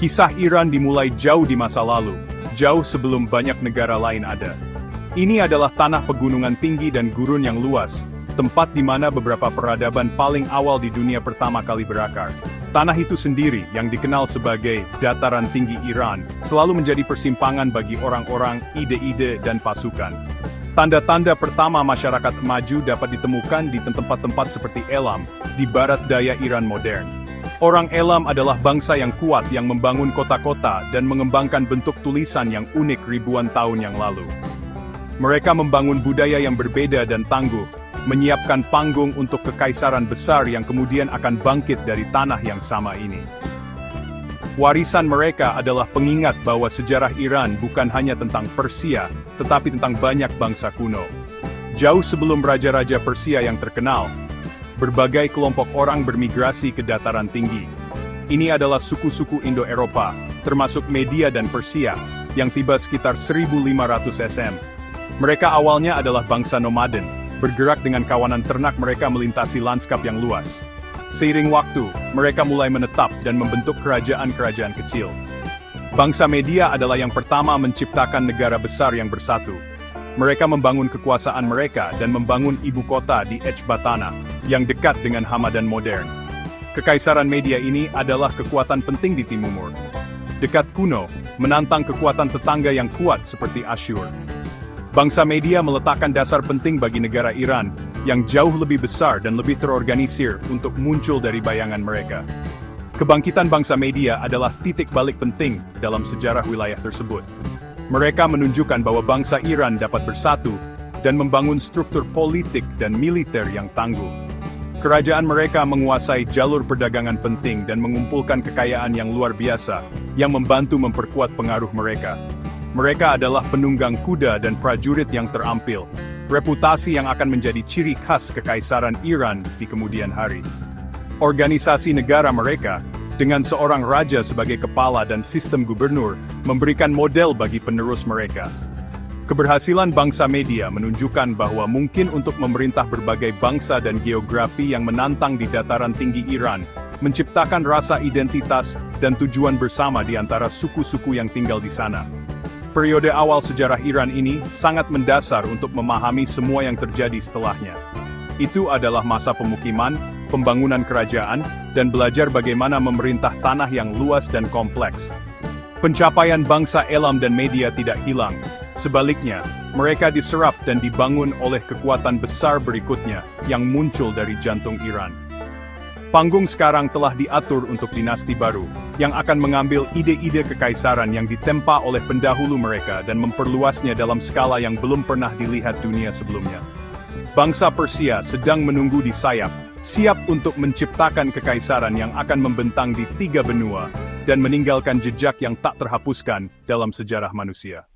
Kisah Iran dimulai jauh di masa lalu, jauh sebelum banyak negara lain ada. Ini adalah tanah pegunungan tinggi dan gurun yang luas, tempat di mana beberapa peradaban paling awal di dunia pertama kali berakar. Tanah itu sendiri, yang dikenal sebagai dataran tinggi Iran, selalu menjadi persimpangan bagi orang-orang, ide-ide, dan pasukan. Tanda-tanda pertama masyarakat maju dapat ditemukan di tempat-tempat seperti Elam, di barat daya Iran modern. Orang Elam adalah bangsa yang kuat yang membangun kota-kota dan mengembangkan bentuk tulisan yang unik ribuan tahun yang lalu. Mereka membangun budaya yang berbeda dan tangguh, menyiapkan panggung untuk kekaisaran besar yang kemudian akan bangkit dari tanah yang sama ini. Warisan mereka adalah pengingat bahwa sejarah Iran bukan hanya tentang Persia, tetapi tentang banyak bangsa kuno. Jauh sebelum raja-raja Persia yang terkenal, berbagai kelompok orang bermigrasi ke dataran tinggi. Ini adalah suku-suku Indo-Eropa, termasuk Media dan Persia, yang tiba sekitar 1500 SM. Mereka awalnya adalah bangsa nomaden, bergerak dengan kawanan ternak mereka melintasi lanskap yang luas. Seiring waktu, mereka mulai menetap dan membentuk kerajaan-kerajaan kecil. Bangsa Media adalah yang pertama menciptakan negara besar yang bersatu. Mereka membangun kekuasaan mereka dan membangun ibu kota di Ecbatana, yang dekat dengan Hamadan modern. Kekaisaran Media ini adalah kekuatan penting di Timur. Dekat kuno, menantang kekuatan tetangga yang kuat seperti Asyur. Bangsa Media meletakkan dasar penting bagi negara Iran, yang jauh lebih besar dan lebih terorganisir untuk muncul dari bayangan mereka. Kebangkitan bangsa Media adalah titik balik penting dalam sejarah wilayah tersebut. Mereka menunjukkan bahwa bangsa Iran dapat bersatu, dan membangun struktur politik dan militer yang tangguh. Kerajaan mereka menguasai jalur perdagangan penting dan mengumpulkan kekayaan yang luar biasa, yang membantu memperkuat pengaruh mereka. Mereka adalah penunggang kuda dan prajurit yang terampil, reputasi yang akan menjadi ciri khas kekaisaran Iran di kemudian hari. Organisasi negara mereka, dengan seorang raja sebagai kepala dan sistem gubernur, memberikan model bagi penerus mereka. Keberhasilan bangsa Media menunjukkan bahwa mungkin untuk memerintah berbagai bangsa dan geografi yang menantang di dataran tinggi Iran, menciptakan rasa identitas dan tujuan bersama di antara suku-suku yang tinggal di sana. Periode awal sejarah Iran ini sangat mendasar untuk memahami semua yang terjadi setelahnya. Itu adalah masa pemukiman, pembangunan kerajaan, dan belajar bagaimana memerintah tanah yang luas dan kompleks. Pencapaian bangsa Elam dan Media tidak hilang. Sebaliknya, mereka diserap dan dibangun oleh kekuatan besar berikutnya yang muncul dari jantung Iran. Panggung sekarang telah diatur untuk dinasti baru, yang akan mengambil ide-ide kekaisaran yang ditempa oleh pendahulu mereka dan memperluasnya dalam skala yang belum pernah dilihat dunia sebelumnya. Bangsa Persia sedang menunggu di sayap, siap untuk menciptakan kekaisaran yang akan membentang di 3 benua, dan meninggalkan jejak yang tak terhapuskan dalam sejarah manusia.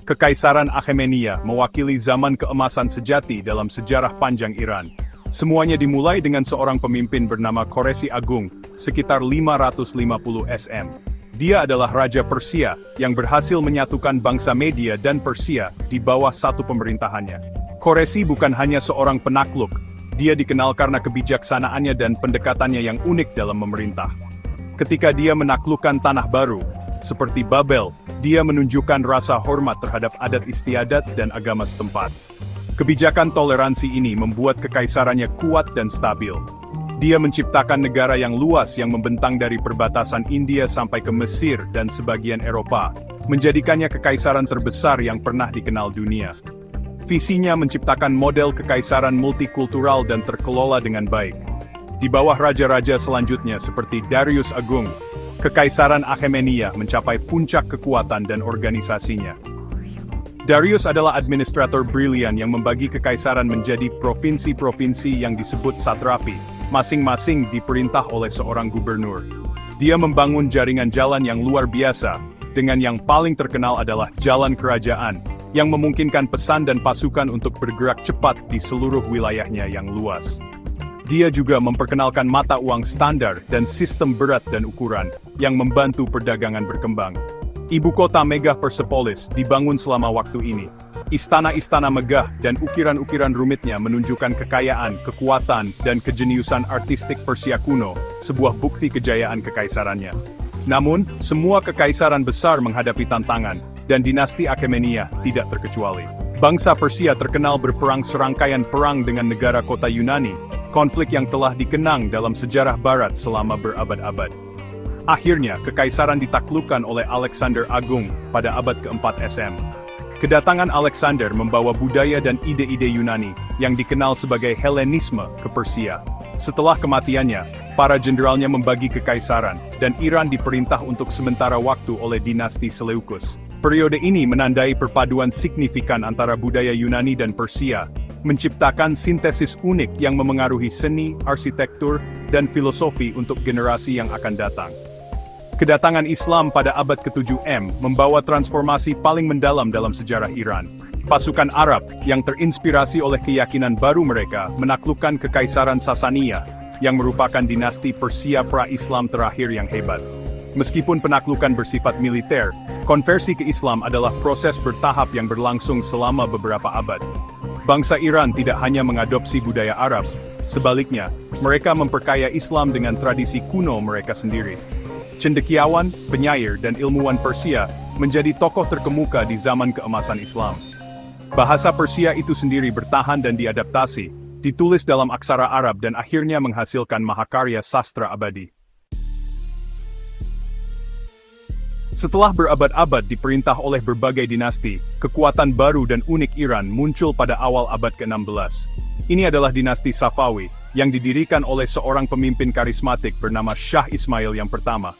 Kekaisaran Akhemenia mewakili zaman keemasan sejati dalam sejarah panjang Iran. Semuanya dimulai dengan seorang pemimpin bernama Khoresi Agung, sekitar 550 SM. Dia adalah Raja Persia, yang berhasil menyatukan bangsa Media dan Persia di bawah satu pemerintahannya. Khoresi bukan hanya seorang penakluk, dia dikenal karena kebijaksanaannya dan pendekatannya yang unik dalam memerintah. Ketika dia menaklukkan tanah baru, seperti Babel, dia menunjukkan rasa hormat terhadap adat istiadat dan agama setempat. Kebijakan toleransi ini membuat kekaisarannya kuat dan stabil. Dia menciptakan negara yang luas yang membentang dari perbatasan India sampai ke Mesir dan sebagian Eropa, menjadikannya kekaisaran terbesar yang pernah dikenal dunia. Visinya menciptakan model kekaisaran multikultural dan terkelola dengan baik. Di bawah raja-raja selanjutnya seperti Darius Agung, Kekaisaran Akhemenia mencapai puncak kekuatan dan organisasinya. Darius adalah administrator brilian yang membagi kekaisaran menjadi provinsi-provinsi yang disebut satrapi, masing-masing diperintah oleh seorang gubernur. Dia membangun jaringan jalan yang luar biasa, dengan yang paling terkenal adalah Jalan Kerajaan, yang memungkinkan pesan dan pasukan untuk bergerak cepat di seluruh wilayahnya yang luas. Dia juga memperkenalkan mata uang standar dan sistem berat dan ukuran, yang membantu perdagangan berkembang. Ibu kota megah Persepolis dibangun selama waktu ini. Istana-istana megah dan ukiran-ukiran rumitnya menunjukkan kekayaan, kekuatan, dan kejeniusan artistik Persia kuno, sebuah bukti kejayaan kekaisarannya. Namun, semua kekaisaran besar menghadapi tantangan, dan dinasti Achaemenida tidak terkecuali. Bangsa Persia terkenal berperang serangkaian perang dengan negara kota Yunani, konflik yang telah dikenang dalam sejarah barat selama berabad-abad. Akhirnya, kekaisaran ditaklukkan oleh Alexander Agung pada abad keempat SM. Kedatangan Alexander membawa budaya dan ide-ide Yunani, yang dikenal sebagai Helenisme, ke Persia. Setelah kematiannya, para jenderalnya membagi kekaisaran, dan Iran diperintah untuk sementara waktu oleh dinasti Seleucus. Periode ini menandai perpaduan signifikan antara budaya Yunani dan Persia, menciptakan sintesis unik yang memengaruhi seni, arsitektur, dan filosofi untuk generasi yang akan datang. Kedatangan Islam pada abad ke-7 M membawa transformasi paling mendalam dalam sejarah Iran. Pasukan Arab yang terinspirasi oleh keyakinan baru mereka menaklukkan Kekaisaran Sasania, yang merupakan dinasti Persia pra-Islam terakhir yang hebat. Meskipun penaklukan bersifat militer, konversi ke Islam adalah proses bertahap yang berlangsung selama beberapa abad. Bangsa Iran tidak hanya mengadopsi budaya Arab, sebaliknya, mereka memperkaya Islam dengan tradisi kuno mereka sendiri. Cendekiawan, penyair, dan ilmuwan Persia menjadi tokoh terkemuka di zaman keemasan Islam. Bahasa Persia itu sendiri bertahan dan diadaptasi, ditulis dalam aksara Arab dan akhirnya menghasilkan mahakarya sastra abadi. Setelah berabad-abad diperintah oleh berbagai dinasti, kekuatan baru dan unik Iran muncul pada awal abad ke-16. Ini adalah dinasti Safawi, yang didirikan oleh seorang pemimpin karismatik bernama Shah Ismail yang pertama.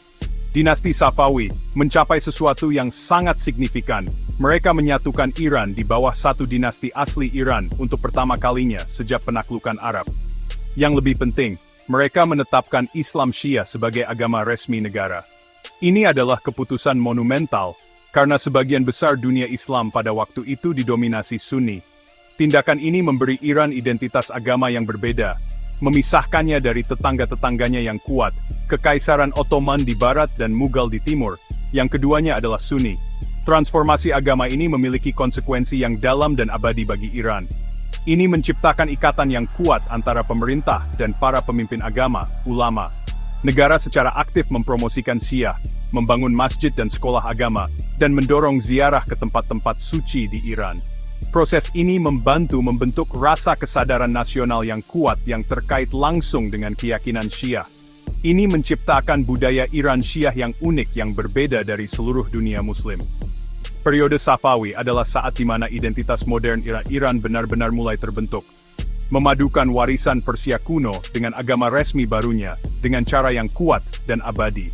Dinasti Safawi mencapai sesuatu yang sangat signifikan. Mereka menyatukan Iran di bawah satu dinasti asli Iran untuk pertama kalinya sejak penaklukan Arab. Yang lebih penting, mereka menetapkan Islam Syiah sebagai agama resmi negara. Ini adalah keputusan monumental, karena sebagian besar dunia Islam pada waktu itu didominasi Sunni. Tindakan ini memberi Iran identitas agama yang berbeda, memisahkannya dari tetangga-tetangganya yang kuat, Kekaisaran Ottoman di barat dan Mughal di timur, yang keduanya adalah Sunni. Transformasi agama ini memiliki konsekuensi yang dalam dan abadi bagi Iran. Ini menciptakan ikatan yang kuat antara pemerintah dan para pemimpin agama, ulama. Negara secara aktif mempromosikan Syiah, membangun masjid dan sekolah agama, dan mendorong ziarah ke tempat-tempat suci di Iran. Proses ini membantu membentuk rasa kesadaran nasional yang kuat yang terkait langsung dengan keyakinan Syiah. Ini menciptakan budaya Iran Syiah yang unik yang berbeda dari seluruh dunia Muslim. Periode Safawi adalah saat di mana identitas modern Iran benar-benar mulai terbentuk. Memadukan warisan Persia kuno dengan agama resmi barunya, dengan cara yang kuat dan abadi.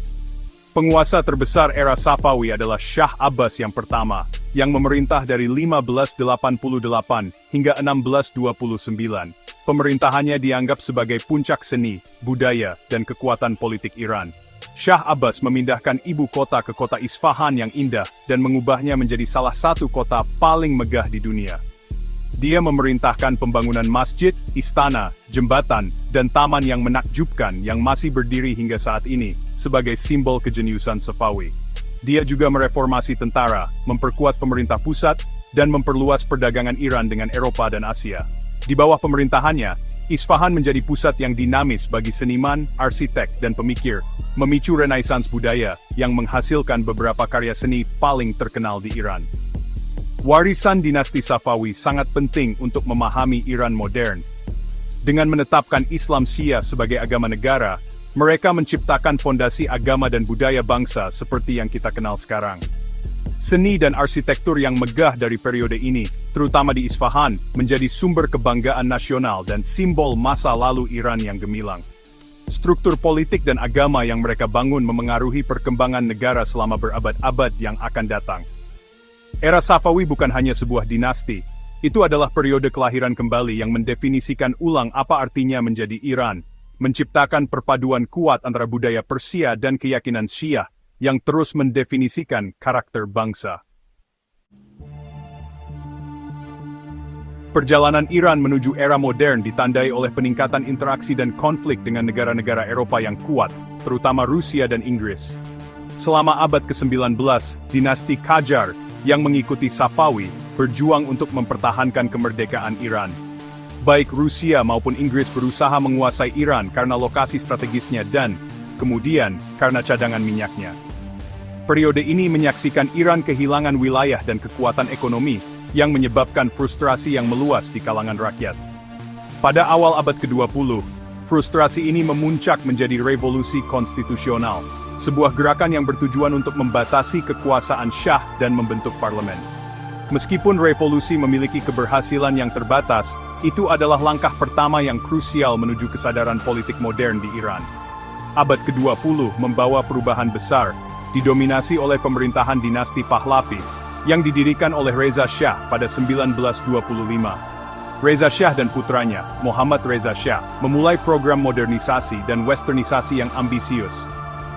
Penguasa terbesar era Safawi adalah Shah Abbas yang pertama, yang memerintah dari 1588 hingga 1629. Pemerintahannya dianggap sebagai puncak seni, budaya, dan kekuatan politik Iran. Shah Abbas memindahkan ibu kota ke kota Isfahan yang indah dan mengubahnya menjadi salah satu kota paling megah di dunia. Dia memerintahkan pembangunan masjid, istana, jembatan, dan taman yang menakjubkan yang masih berdiri hingga saat ini, sebagai simbol kejeniusan Safawi. Dia juga mereformasi tentara, memperkuat pemerintah pusat, dan memperluas perdagangan Iran dengan Eropa dan Asia. Di bawah pemerintahannya, Isfahan menjadi pusat yang dinamis bagi seniman, arsitek, dan pemikir, memicu renaissance budaya yang menghasilkan beberapa karya seni paling terkenal di Iran. Warisan dinasti Safawi sangat penting untuk memahami Iran modern. Dengan menetapkan Islam Syiah sebagai agama negara, mereka menciptakan fondasi agama dan budaya bangsa seperti yang kita kenal sekarang. Seni dan arsitektur yang megah dari periode ini, terutama di Isfahan, menjadi sumber kebanggaan nasional dan simbol masa lalu Iran yang gemilang. Struktur politik dan agama yang mereka bangun memengaruhi perkembangan negara selama berabad-abad yang akan datang. Era Safawi bukan hanya sebuah dinasti, itu adalah periode kelahiran kembali yang mendefinisikan ulang apa artinya menjadi Iran, menciptakan perpaduan kuat antara budaya Persia dan keyakinan Syiah, yang terus mendefinisikan karakter bangsa. Perjalanan Iran menuju era modern ditandai oleh peningkatan interaksi dan konflik dengan negara-negara Eropa yang kuat, terutama Rusia dan Inggris. Selama abad ke-19, dinasti Qajar, yang mengikuti Safawi, berjuang untuk mempertahankan kemerdekaan Iran. Baik Rusia maupun Inggris berusaha menguasai Iran karena lokasi strategisnya dan, kemudian, karena cadangan minyaknya. Periode ini menyaksikan Iran kehilangan wilayah dan kekuatan ekonomi, yang menyebabkan frustrasi yang meluas di kalangan rakyat. Pada awal abad ke-20, frustrasi ini memuncak menjadi revolusi konstitusional, sebuah gerakan yang bertujuan untuk membatasi kekuasaan Syah dan membentuk parlemen. Meskipun revolusi memiliki keberhasilan yang terbatas, itu adalah langkah pertama yang krusial menuju kesadaran politik modern di Iran. Abad ke-20 membawa perubahan besar, didominasi oleh pemerintahan dinasti Pahlavi, yang didirikan oleh Reza Shah pada 1925. Reza Shah dan putranya, Muhammad Reza Shah, memulai program modernisasi dan westernisasi yang ambisius.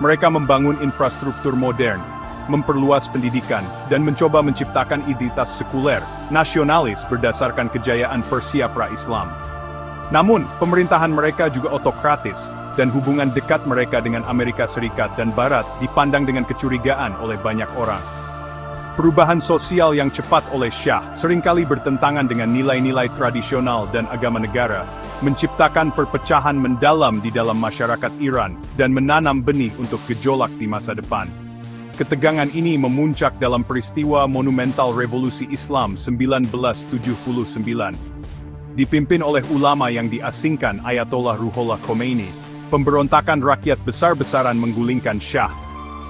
Mereka membangun infrastruktur modern, memperluas pendidikan, dan mencoba menciptakan identitas sekuler, nasionalis berdasarkan kejayaan Persia pra-Islam. Namun, pemerintahan mereka juga otokratis, dan hubungan dekat mereka dengan Amerika Serikat dan Barat dipandang dengan kecurigaan oleh banyak orang. Perubahan sosial yang cepat oleh Shah seringkali bertentangan dengan nilai-nilai tradisional dan agama negara, menciptakan perpecahan mendalam di dalam masyarakat Iran dan menanam benih untuk gejolak di masa depan. Ketegangan ini memuncak dalam peristiwa monumental Revolusi Islam 1979. Dipimpin oleh ulama yang diasingkan Ayatollah Ruhollah Khomeini, pemberontakan rakyat besar-besaran menggulingkan Shah.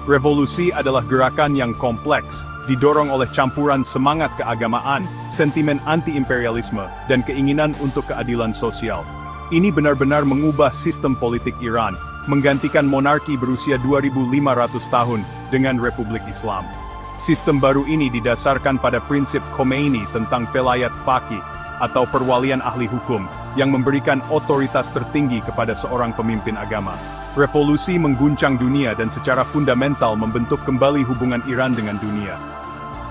Revolusi adalah gerakan yang kompleks, didorong oleh campuran semangat keagamaan, sentimen anti-imperialisme, dan keinginan untuk keadilan sosial. Ini benar-benar mengubah sistem politik Iran, menggantikan monarki berusia 2.500 tahun dengan Republik Islam. Sistem baru ini didasarkan pada prinsip Khomeini tentang velayat faqih, atau perwalian ahli hukum, yang memberikan otoritas tertinggi kepada seorang pemimpin agama. Revolusi mengguncang dunia dan secara fundamental membentuk kembali hubungan Iran dengan dunia.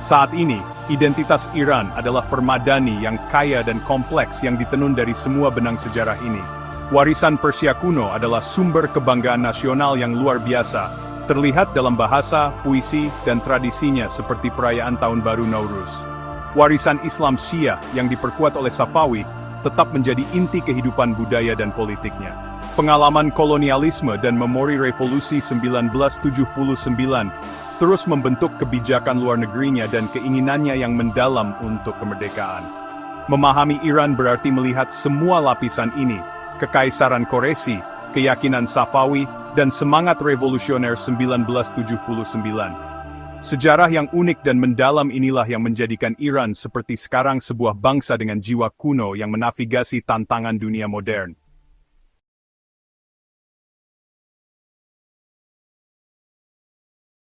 Saat ini, identitas Iran adalah permadani yang kaya dan kompleks yang ditenun dari semua benang sejarah ini. Warisan Persia kuno adalah sumber kebanggaan nasional yang luar biasa, terlihat dalam bahasa, puisi, dan tradisinya seperti perayaan Tahun Baru Nowruz. Warisan Islam Syiah yang diperkuat oleh Safawi tetap menjadi inti kehidupan budaya dan politiknya. Pengalaman kolonialisme dan memori revolusi 1979 terus membentuk kebijakan luar negerinya dan keinginannya yang mendalam untuk kemerdekaan. Memahami Iran berarti melihat semua lapisan ini, Kekaisaran Quraisy, keyakinan Safawi, dan semangat revolusioner 1979. Sejarah yang unik dan mendalam inilah yang menjadikan Iran seperti sekarang sebuah bangsa dengan jiwa kuno yang menavigasi tantangan dunia modern.